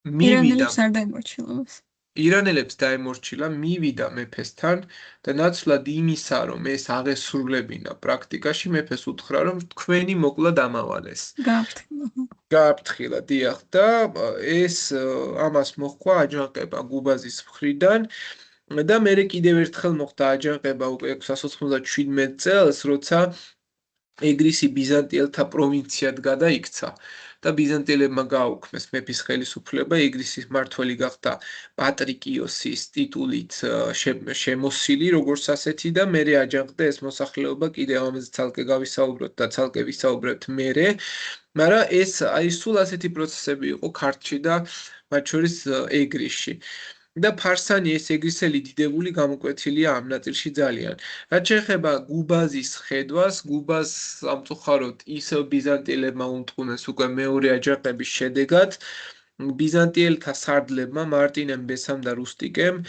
S4: ირანელებს არ დაემორჩილა მას.
S1: ირანელებს დაემორჩილა, მივიდა მეფესთან და ნაცვლად იმისა, რომ ეს აღესრულებინა პრაქტიკაში, მეფეს უთხრა, რომ თქვენი მოკლა დამავალეს. გააფრთხილა, დიახ, და ეს ამას მოჰყვა აჯანყება გუბაზის მხრიდან და მერე კიდევ ერთხელ მოხდა აჯანყება უკვე 697 წელს, როცა ეგრისი ბიზანტიელთა პროვინციად გადაიქცა. და ბიზანტიელებმა გააუქმეს მეფის ხელისუფლება, ეგრისის მმართველი გახდა პატრიკიოსის ტიტულით შემოსილი, როგორც ასეთი და მერე აჯანყდა ეს მოსახლეობა, კიდევ ამაზე ცალკე გავისაუბროთ და ცალკე ვისაუბრებთ მერე, მაგრამ ეს აი სულ ასეთი პროცესები იყო ქართლში და მათ შორის ეგრისში. და ფარსანი ეს ეგრისელი დიდებული გამოკვეთილია ამ ნაწილში ძალიან. რაც შეეხება გუბაზის ხედვას, გუბაზს სამწუხაროდ ისევ ბიზანტიელებმა უმტყუნეს უკვე მეორე აჯანყების შედეგად. ბიზანტიელთა სარდლებმა მარტინემ ბესამ და რუსტიკემ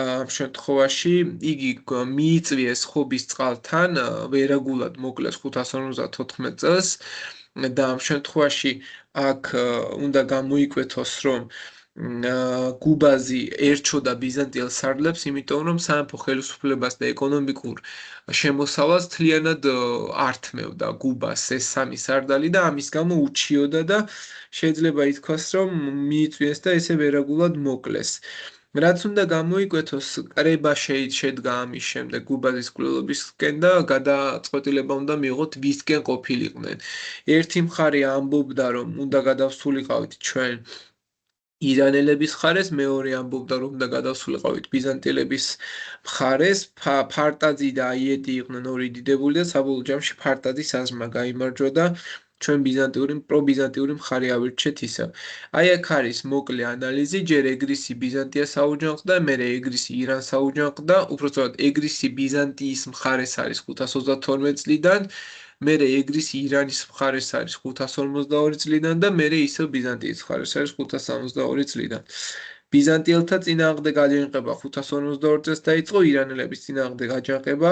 S1: ამ შემთხვევაში იგი მიიწვიეს ხობის წყალთან, ვერაგულად მოკლეს 554 წელს და ამ შემთხვევაში აქ უნდა გამოიკვეთოს, რომ გუბაზი ერჩოდა ბიზანტიელ სარდლებს, იმიტომ რომ სამეფო ხელისუფლებას და ეკონომიკურ შემოსავალს მთლიანად ართმევდა გუბას ეს სამი სარდალი და ამის გამო უჩიოდა და შეიძლება ითქვას, რომ მიიწვიეს და ესე ვერაგულად მოკლეს. რაც უნდა გამოიკვეთოს, კრება შედგა ამის შემდეგ გუბაზის მკვლელობისკენ და გადაწყვეტილება უნდა მიიღოთ ვისკენ ყოფილიყვნენ. ერთი მხარე ამბობდა, რომ უნდა გადავსულიყავით ჩვენ ირანელების მხარეს, მეორე ამბობდა, რომ უნდა გადავსულიყავით ბიზანტიელების მხარეს, ფარტაძი და აიეტი იყვნენ ორი დიდებული და საბოლოო ჯამში ფარტაძის აზრმა გაიმარჯვა და ჩვენ პრობიზანტიური მხარე ავირჩეთ ისევ. აი აქ არის მოკლე ანალიზი, ჯერ ეგრისი ბიზანტიას აუჯანყდა, მერე ეგრისი ირანს აუჯანყდა, უпростоად ეგრისი ბიზანტიის მხარეს არის 532 წლიდან, მერე ეგრისი ირანის მხარეს არის 552 წლიდან და მერე ისევ ბიზანტიის მხარეს არის 562 წლიდან. ბიზანტიელთა წინააღმდეგ აჯანყება 552 წელს დაიწყო, ირანელების წინააღმდეგ აჯანყება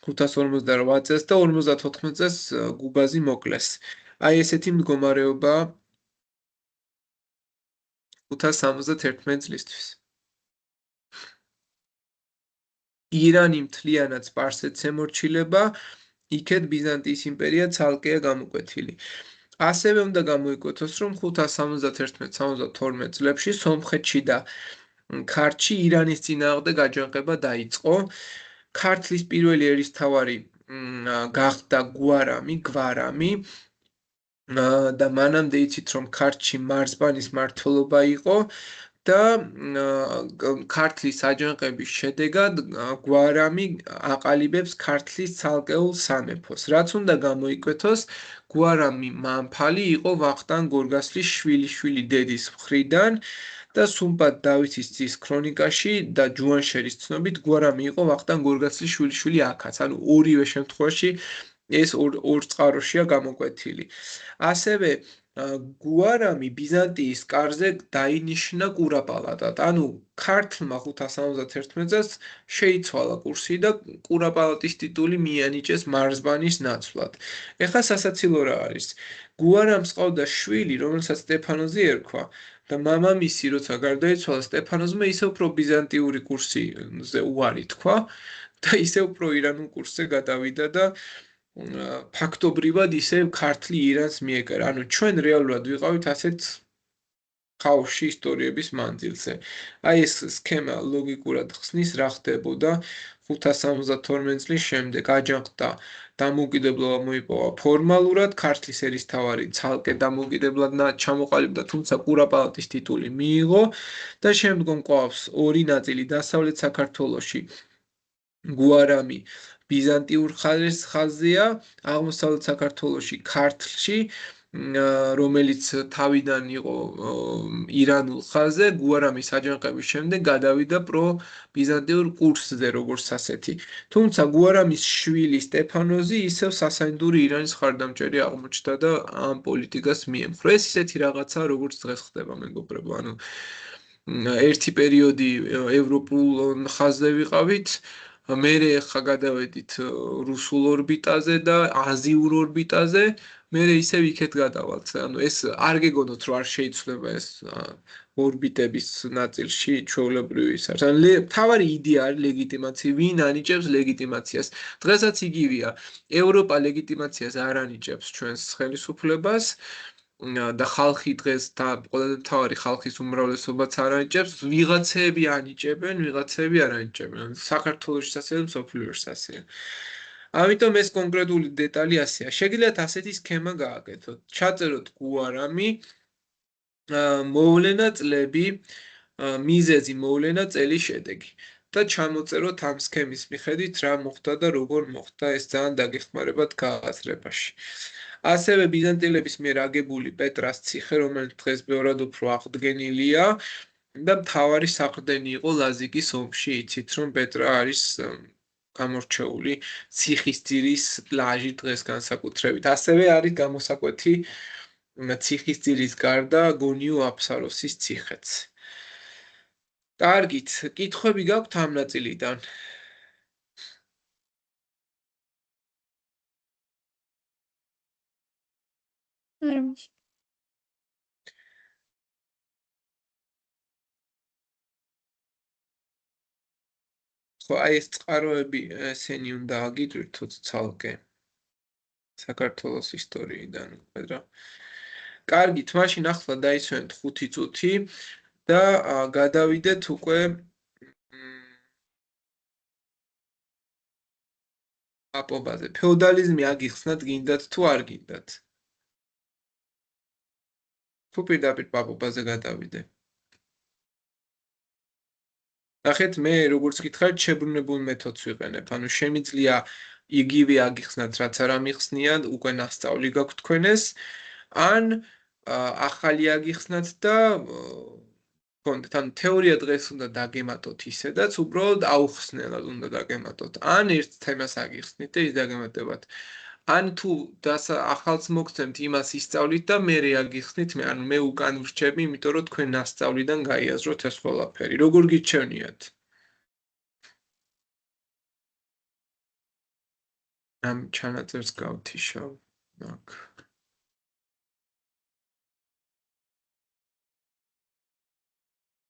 S1: 558 წელს და 54 წელს გუბაზი მოკლეს. აი ესეთი მდგომარეობა 571 წლისთვის. ირანი მთლიანად სპარსეთს ემორჩილება, იქეთ ბიზანტიის იმპერია ცალკეა გამოკვეთილი. ასევე უნდა გამოიკვეთოს, რომ 571-72 წლებში სომხეთში და ქართლში ირანის წინააღმდეგ აჯანყება დაიწყო. ქართლის პირველი ერისთავარი გახდა გვარამი და მანამდე იცით, რომ ქართლში მარზბანის მმართველობა იყო და ქართლის აჯანყების შედეგად გვარამი აყალიბებს ქართლის ცალკეულ სამეფოს. რაც უნდა გამოიკვეთოს, გვარამი მამფალი იყო ვახტანგ გორგასლის შვილიშვილი დედის მხრიდან და სუმბად დავითის ძის ქრონიკაში და ჯუანშერის ცნობით გვარამი იყო ვახტანგ გორგასლის შვილიშვილი აქაც. ანუ ორივე შემთხვევაში ეს ორ წყაროშია გამოკვეთილი. ასევე გვარამი ბიზანტიის კარზე დაინიშნა კურაპალატად. ანუ ქართლმა 571 წელს შეიცვალა კურსი და კურაპალატის ტიტული მიანიჭეს მარზბანის ნაცვლად. ეხლა სასაცილო რა არის? გვარამს ყავდა შვილი, რომელსაც სტეფანოზი ერქვა და მამამისი როცა გარდაიცვალა, სტეფანოზმა ისევ პრობიზანტიური კურსზე უარი თქვა და ისევ პროირანულ კურსზე გადავიდა და ფაქტობრივად ისევ ქართლი ირანს მიეკერა. ანუ ჩვენ რეალურად ვიყავით ასეთ ხაოსში ისტორიების მანძილზე. აი ეს სქემა ლოგიკურად ხსნის რა ხდებოდა 572 წლის შემდეგ აჯანყდა დამოუკიდებლობა მოიპოვა ფორმალურად, ქართლის ერისთავარი ცალკე დამოუკიდებლად ჩამოყალიბდა, თუმცა კურაპალატის ტიტული მიიღო და შემდგომ ყავს ორი ნაწილი დასავლეთ საქართველოში გვარამი ბიზანტიურ ხაზია, აღმოსავლეთ საქართველოში ქართლში, რომელიც თავიდან იყო ირანულ ხაზზე, გვარამის აჯანყების შემდეგ გადავიდა პრო-ბიზანტიურ კურსზე როგორც ასეთი. თუმცა გვარამის შვილი სტეფანოზი ისევ სასაინდური ირანის მხარდამჭერი აღმოჩნდა და ამ პოლიტიკას მიემხრო. ეს ისეთი რაღაცაა, როგორც დღეს ხდება, მეგობრებო. ანუ ერთი პერიოდი ევროპულ ხაზზე ვიყავით, მერე ხა გადავედით რუსულ ორბიტაზე და აზიურ ორბიტაზე, მერე ისევ იქეთ გადავალთ. ანუ ეს არ გეგონოთ, რომ არ შეიცვლება ეს ორბიტების ნაწილში ჩვეულებრივი ის არის. ანუ თავარი იდეა არის ლეგიტიმაცია, ვინ ანიჭებს ლეგიტიმაციას. დღესაც იგივეა. ევროპა ლეგიტიმაციას არ ანიჭებს ჩვენს ხელისუფლებას და ხალხი დღეს და ყველაზე მთავარი ხალხის უმრავლესობაც არ ანიჭებს, ვიღაცები ანიჭებენ, ვიღაცები არ ანიჭებენ. საქართველოშიც ასევე, მსოფლიოშიც ასევე. ამიტომ ეს კონკრეტული დეტალი ასეა. შეგიძლიათ ასეთი სქემა გააკეთოთ. ჩაწეროთ გვარამი, მოვლენა წლები, მიზეზი, მოვლენა წელი, შედეგი. და ჩამოწეროთ ამ სქემის მიხედვით რა მოხდა და როგორ მოხდა, ეს ძალიან დაგეხმარებათ გააზრებაში. ასევე ბიზანტიელების მიერ აგებული პეტრას ციხე, რომელიც დღეს ბევრად უფრო აღდგენილია და მთავარი საყრდენი იყო ლაზიკის ომში. იცით, რომ პეტრა არის გამორჩეული ციხისძირის პლაჟი დღეს განსაკუთრებით. ასევე არის გამოსაკვეთი ციხისძირის გარდა გონიო აფსაროსის ციხეც. კარგით, კითხვები გაქვთ ამ ნაწილიდან? ხო, აი ეს წყაროები ესენი უნდა აგიტვირთოთ ცალკე საქართველოს ისტორიიდან, ხედა. კარგით, მაშინ ახლა დაისვენთ 5 წუთი და გადავიდეთ უკვე პაპობაზე. ფეოდალიზმი აგიხსნათ გინდათ თუ არ გინდათ? თუ პირდაპირ პაპობაზე გადავიდე. ნახეთ, მე როგორც გითხარით, შებრუნებულ მეთოდს ვიყენებ. ანუ შემიძლია იგივე აგიხსნათ, რაც არ ამიხსნიათ, უკვე ნასწავლი გაქვთ თქვენეს, ან ახალი აგიხსნათ და გქონდეთ. ანუ თეორია დღეს უნდა დაგემატოთ ისედაც, უბრალოდ აუხსნელად უნდა დაგემატოთ. ან ერთ თემას აგიხსნით და ის დაგემატებათ. ან თუ ახალს მოგცემთ, იმას ისწავლით და მე აგიხსნით, ანუ მე უკან ვრჩები, იმიტომ რომ თქვენ ნასწავლიდან გაიაზროთ ეს ყველაფერი. როგორ გიჩვენიათ? ამ ჩანაწერს გავთიშავ. აქ